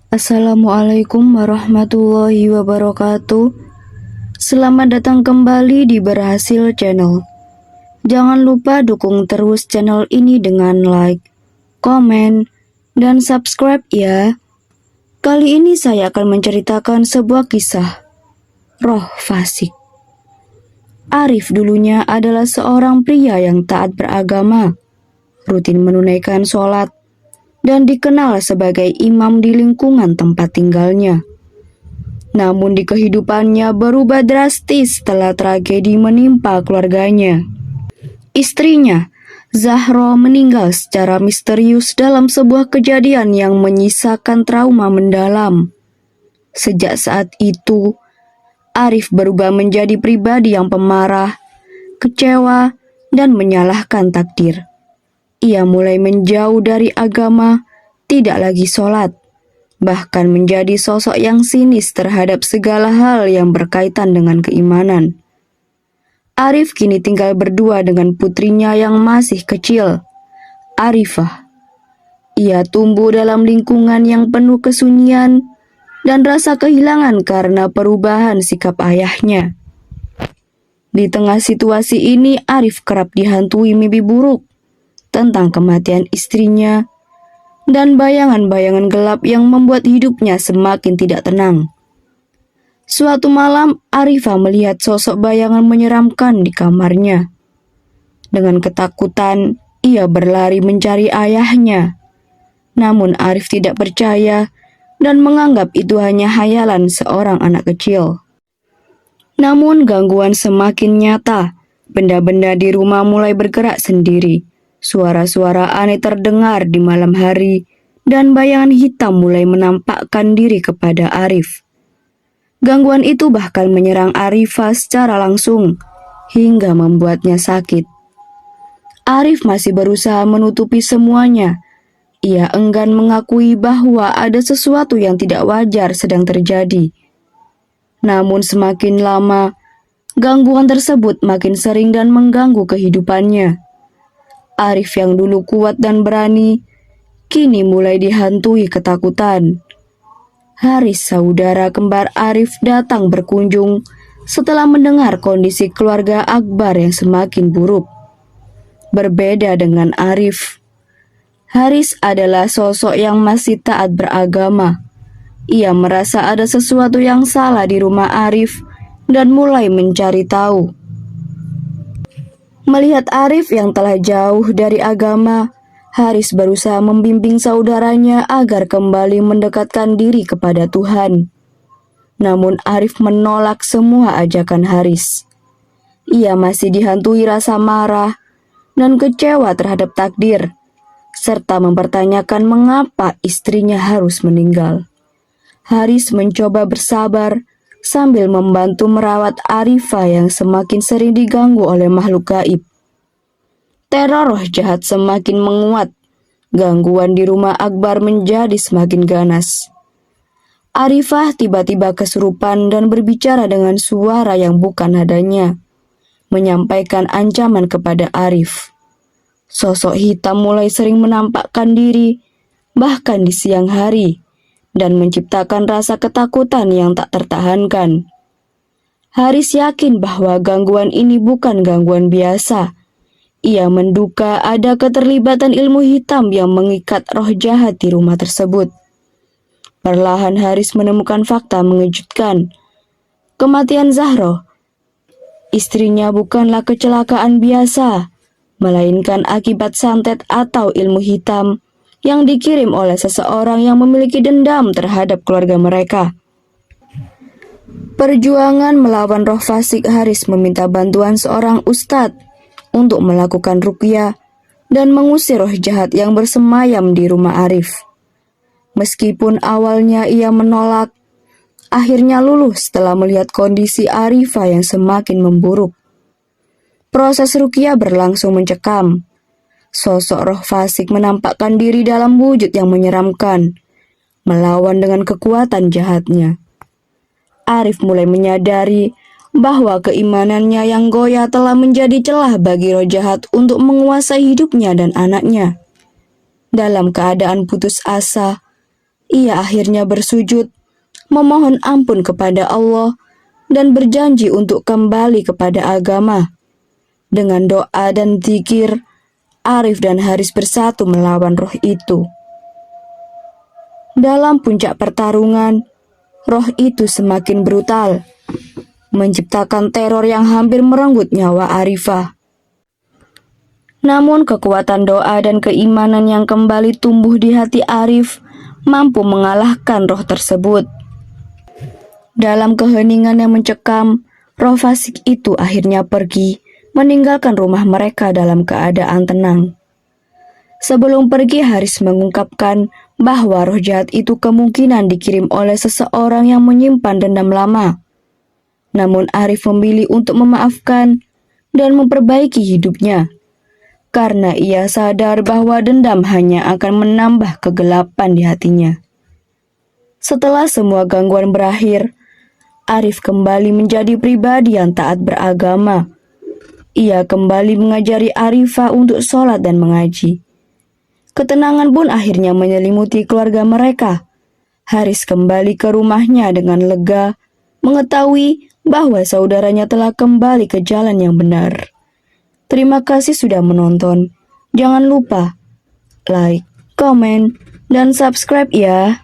Assalamualaikum warahmatullahi wabarakatuh. Selamat datang kembali di Berhasil Channel. Jangan lupa dukung terus channel ini dengan like, komen, dan subscribe ya. Kali ini saya akan menceritakan sebuah kisah roh fasik. Arif dulunya adalah seorang pria yang taat beragama, rutin menunaikan sholat, dan dikenal sebagai imam di lingkungan tempat tinggalnya. Namun di kehidupannya berubah drastis setelah tragedi menimpa keluarganya. Istrinya, Zahro, meninggal secara misterius dalam sebuah kejadian yang menyisakan trauma mendalam. Sejak saat itu, Arif berubah menjadi pribadi yang pemarah, kecewa, dan menyalahkan takdir. Ia mulai menjauh dari agama, tidak lagi sholat, bahkan menjadi sosok yang sinis terhadap segala hal yang berkaitan dengan keimanan. Arif kini tinggal berdua dengan putrinya yang masih kecil, Arifah. Ia tumbuh dalam lingkungan yang penuh kesunyian dan rasa kehilangan karena perubahan sikap ayahnya. Di tengah situasi ini, Arif kerap dihantui mimpi buruk tentang kematian istrinya dan bayangan-bayangan gelap yang membuat hidupnya semakin tidak tenang. Suatu malam, Arifah melihat sosok bayangan menyeramkan di kamarnya. Dengan ketakutan, ia berlari mencari ayahnya. Namun Arif tidak percaya dan menganggap itu hanya hayalan seorang anak kecil. Namun gangguan semakin nyata. Benda-benda di rumah mulai bergerak sendiri. Suara-suara aneh terdengar di malam hari, dan bayangan hitam mulai menampakkan diri kepada Arif. Gangguan itu bahkan menyerang Arifah secara langsung, hingga membuatnya sakit. Arif masih berusaha menutupi semuanya. Ia enggan mengakui bahwa ada sesuatu yang tidak wajar sedang terjadi. Namun semakin lama, gangguan tersebut makin sering dan mengganggu kehidupannya. Arif yang dulu kuat dan berani, kini mulai dihantui ketakutan. Haris, saudara kembar Arif, datang berkunjung setelah mendengar kondisi keluarga Akbar yang semakin buruk. Berbeda dengan Arif, Haris adalah sosok yang masih taat beragama. Ia merasa ada sesuatu yang salah di rumah Arif dan mulai mencari tahu. Melihat Arif yang telah jauh dari agama, Haris berusaha membimbing saudaranya agar kembali mendekatkan diri kepada Tuhan. Namun Arif menolak semua ajakan Haris. Ia masih dihantui rasa marah dan kecewa terhadap takdir, serta mempertanyakan mengapa istrinya harus meninggal. Haris mencoba bersabar sambil membantu merawat Arifah yang semakin sering diganggu oleh makhluk gaib. Teror roh jahat semakin menguat. Gangguan di rumah Akbar menjadi semakin ganas. Arifah tiba-tiba kesurupan dan berbicara dengan suara yang bukan nadanya, menyampaikan ancaman kepada Arif. Sosok hitam mulai sering menampakkan diri, bahkan di siang hari, dan menciptakan rasa ketakutan yang tak tertahankan. Haris yakin bahwa gangguan ini bukan gangguan biasa. Ia menduga ada keterlibatan ilmu hitam yang mengikat roh jahat di rumah tersebut. Perlahan Haris menemukan fakta mengejutkan. Kematian Zahro, istrinya, bukanlah kecelakaan biasa, melainkan akibat santet atau ilmu hitam yang dikirim oleh seseorang yang memiliki dendam terhadap keluarga mereka. Perjuangan melawan roh fasik, Haris meminta bantuan seorang ustadz untuk melakukan ruqyah dan mengusir roh jahat yang bersemayam di rumah Arif. Meskipun awalnya ia menolak, akhirnya luluh setelah melihat kondisi Arifah yang semakin memburuk. Proses ruqyah berlangsung mencekam. Sosok roh fasik menampakkan diri dalam wujud yang menyeramkan, melawan dengan kekuatan jahatnya. Arif mulai menyadari bahwa keimanannya yang goyah telah menjadi celah bagi roh jahat untuk menguasai hidupnya dan anaknya. Dalam keadaan putus asa, Ia akhirnya bersujud, memohon ampun kepada Allah, dan berjanji untuk kembali kepada agama. Dengan doa dan zikir, Arif dan Haris bersatu melawan roh itu. Dalam puncak pertarungan, roh itu semakin brutal, menciptakan teror yang hampir merenggut nyawa Arifah. Namun kekuatan doa dan keimanan yang kembali tumbuh di hati Arif mampu mengalahkan roh tersebut. Dalam keheningan yang mencekam, roh fasik itu akhirnya pergi, meninggalkan rumah mereka dalam keadaan tenang. Sebelum pergi, Haris mengungkapkan bahwa roh jahat itu kemungkinan dikirim oleh seseorang yang menyimpan dendam lama. Namun Arif memilih untuk memaafkan dan memperbaiki hidupnya, karena ia sadar bahwa dendam hanya akan menambah kegelapan di hatinya. Setelah semua gangguan berakhir, Arif kembali menjadi pribadi yang taat beragama. Ia kembali mengajari Arifah untuk sholat dan mengaji. Ketenangan pun akhirnya menyelimuti keluarga mereka. Haris kembali ke rumahnya dengan lega, mengetahui bahwa saudaranya telah kembali ke jalan yang benar. Terima kasih sudah menonton. Jangan lupa like, komen, dan subscribe ya.